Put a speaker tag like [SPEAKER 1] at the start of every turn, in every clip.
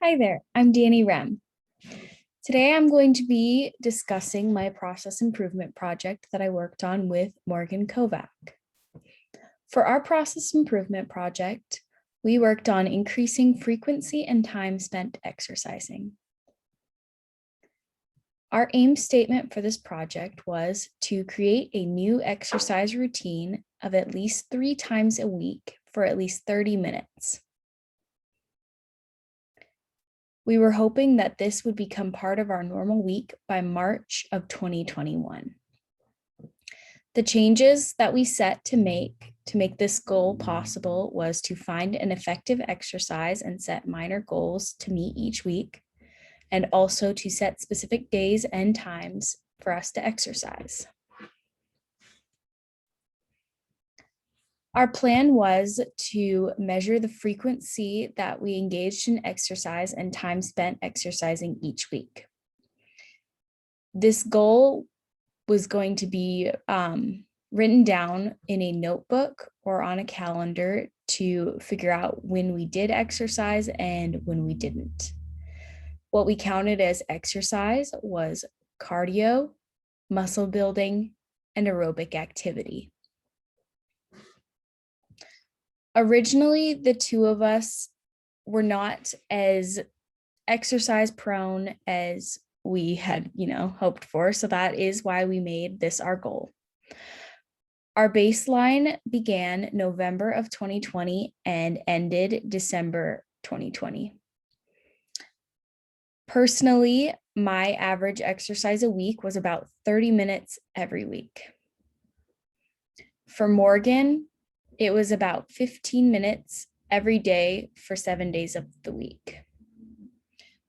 [SPEAKER 1] Hi there, I'm Danny Rehm. Today I'm going to be discussing my process improvement project that I worked on with Morgan Kovac. For our process improvement project, we worked on increasing frequency and time spent exercising. Our aim statement for this project was to create a new exercise routine of at least 3 times a week for at least 30 minutes. We were hoping that this would become part of our normal week by March of 2021. The changes that we set to make this goal possible was to find an effective exercise and set minor goals to meet each week, and also to set specific days and times for us to exercise. Our plan was to measure the frequency that we engaged in exercise and time spent exercising each week. This goal was going to be written down in a notebook or on a calendar to figure out when we did exercise and when we didn't. What we counted as exercise was cardio, muscle building, and aerobic activity. Originally, the two of us were not as exercise prone as we had, hoped for. So that is why we made this our goal. Our baseline began November of 2020 and ended December 2020. Personally, my average exercise a week was about 30 minutes every week. For Morgan, it was about 15 minutes every day for 7 days of the week.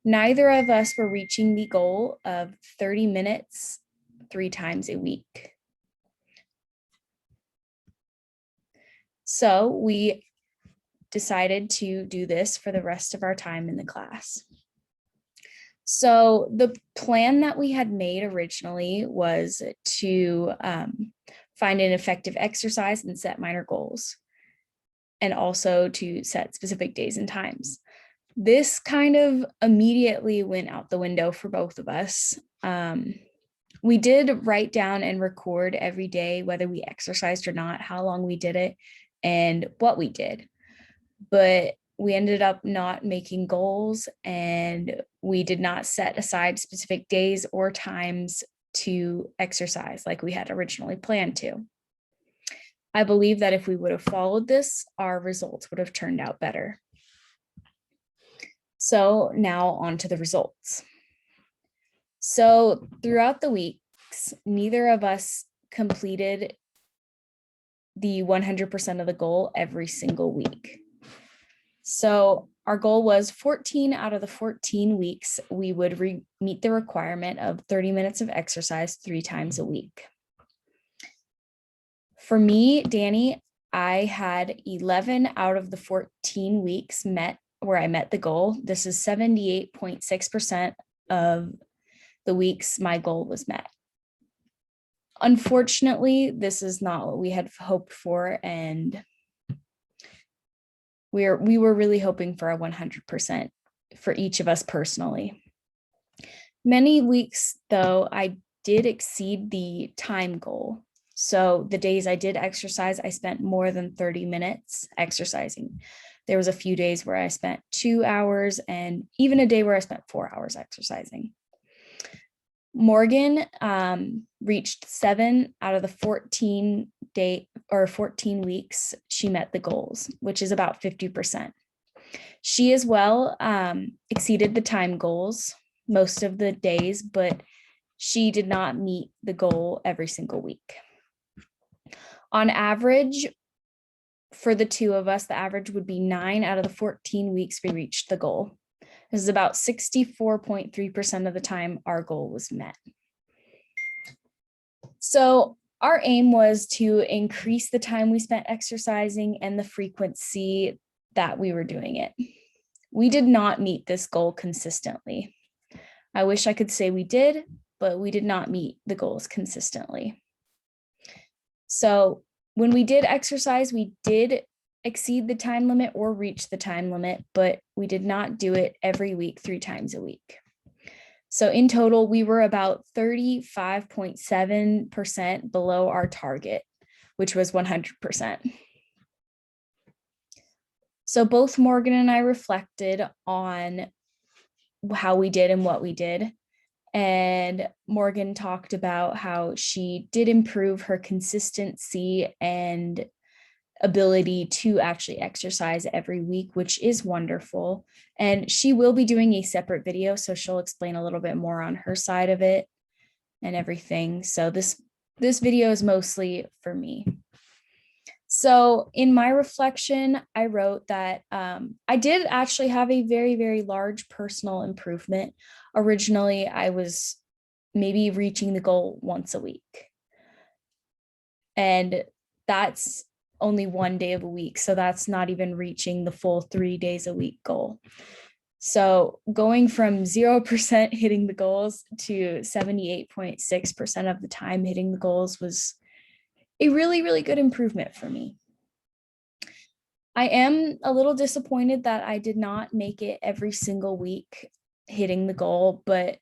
[SPEAKER 1] Neither of us were reaching the goal of 30 minutes 3 times a week. So we decided to do this for the rest of our time in the class. So the plan that we had made originally was to find an effective exercise and set minor goals, and also to set specific days and times. This kind of immediately went out the window for both of us. We did write down and record every day whether we exercised or not, how long we did it, and what we did. But we ended up not making goals, and we did not set aside specific days or times to exercise like we had originally planned to. I believe that if we would have followed this, our results would have turned out better. So now on to the results. So throughout the weeks, neither of us completed the 100% of the goal every single week. So our goal was 14 out of the 14 weeks, we would meet the requirement of 30 minutes of exercise 3 times a week. For me, Danny, I had 11 out of the 14 weeks met where I met the goal. This is 78.6% of the weeks my goal was met. Unfortunately, this is not what we had hoped for, and we were really hoping for a 100% for each of us personally. Many weeks, though, I did exceed the time goal. So the days I did exercise, I spent more than 30 minutes exercising. There was a few days where I spent 2 hours, and even a day where I spent 4 hours exercising. Morgan reached 7 out of the 14 weeks she met the goals, which is about 50%. She as well exceeded the time goals most of the days, but she did not meet the goal every single week. On average, for the two of us, the average would be 9 out of the 14 weeks we reached the goal. This is about 64.3% of the time our goal was met. So our aim was to increase the time we spent exercising and the frequency that we were doing it. We did not meet this goal consistently. I wish I could say we did, but we did not meet the goals consistently. So when we did exercise, we did exceed the time limit or reach the time limit, but we did not do it every week, 3 times a week. So in total, we were about 35.7% below our target, which was 100%. So both Morgan and I reflected on how we did and what we did. And Morgan talked about how she did improve her consistency and ability to actually exercise every week, which is wonderful. And she will be doing a separate video, so she'll explain a little bit more on her side of it and everything. So this video is mostly for me. So in my reflection, I wrote that I did actually have a very, very large personal improvement. Originally, I was maybe reaching the goal once a week. And that's only 1 day of a week. So that's not even reaching the full 3 days a week goal. So going from 0% hitting the goals to 78.6% of the time hitting the goals was a really, really good improvement for me. I am a little disappointed that I did not make it every single week hitting the goal, but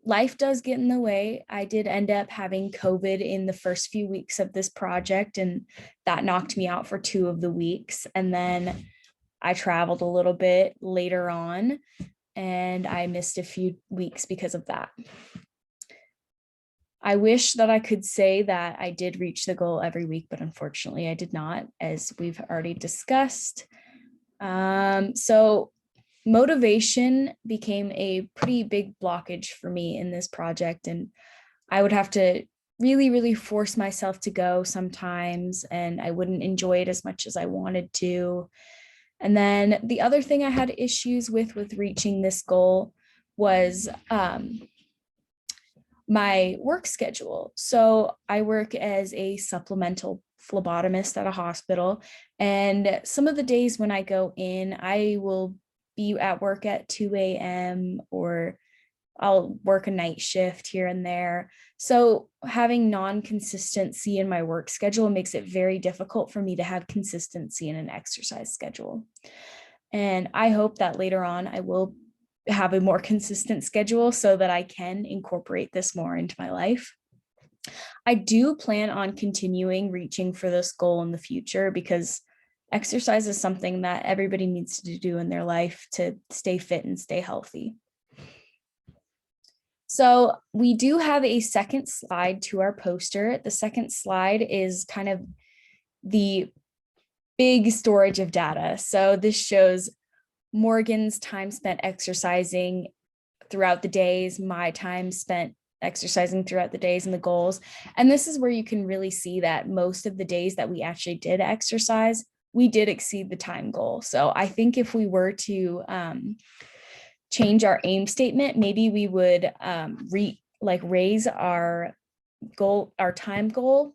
[SPEAKER 1] life does get in the way. I did end up having COVID in the first few weeks of this project, and that knocked me out for 2 of the weeks. And then I traveled a little bit later on, and I missed a few weeks because of that. I wish that I could say that I did reach the goal every week, but unfortunately I did not, as we've already discussed. So motivation became a pretty big blockage for me in this project, and I would have to really, really force myself to go sometimes, and I wouldn't enjoy it as much as I wanted to. And then the other thing I had issues with reaching this goal was my work schedule. So I work as a supplemental phlebotomist at a hospital, and some of the days when I go in, I will be at work at 2 a.m. or I'll work a night shift here and there. So having non-consistency in my work schedule makes it very difficult for me to have consistency in an exercise schedule. And I hope that later on I will have a more consistent schedule so that I can incorporate this more into my life. I do plan on continuing reaching for this goal in the future because exercise is something that everybody needs to do in their life to stay fit and stay healthy. So we do have a second slide to our poster. The second slide is kind of the big storage of data. So this shows Morgan's time spent exercising throughout the days, my time spent exercising throughout the days, and the goals. And this is where you can really see that most of the days that we actually did exercise, we did exceed the time goal. So I think if we were to change our aim statement, maybe we would raise our goal, our time goal.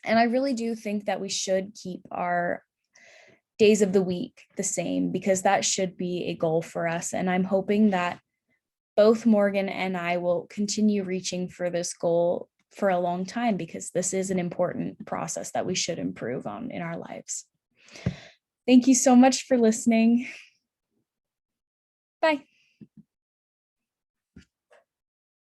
[SPEAKER 1] And I really do think that we should keep our days of the week the same, because that should be a goal for us. And I'm hoping that both Morgan and I will continue reaching for this goal for a long time, because this is an important process that we should improve on in our lives. Thank you so much for listening.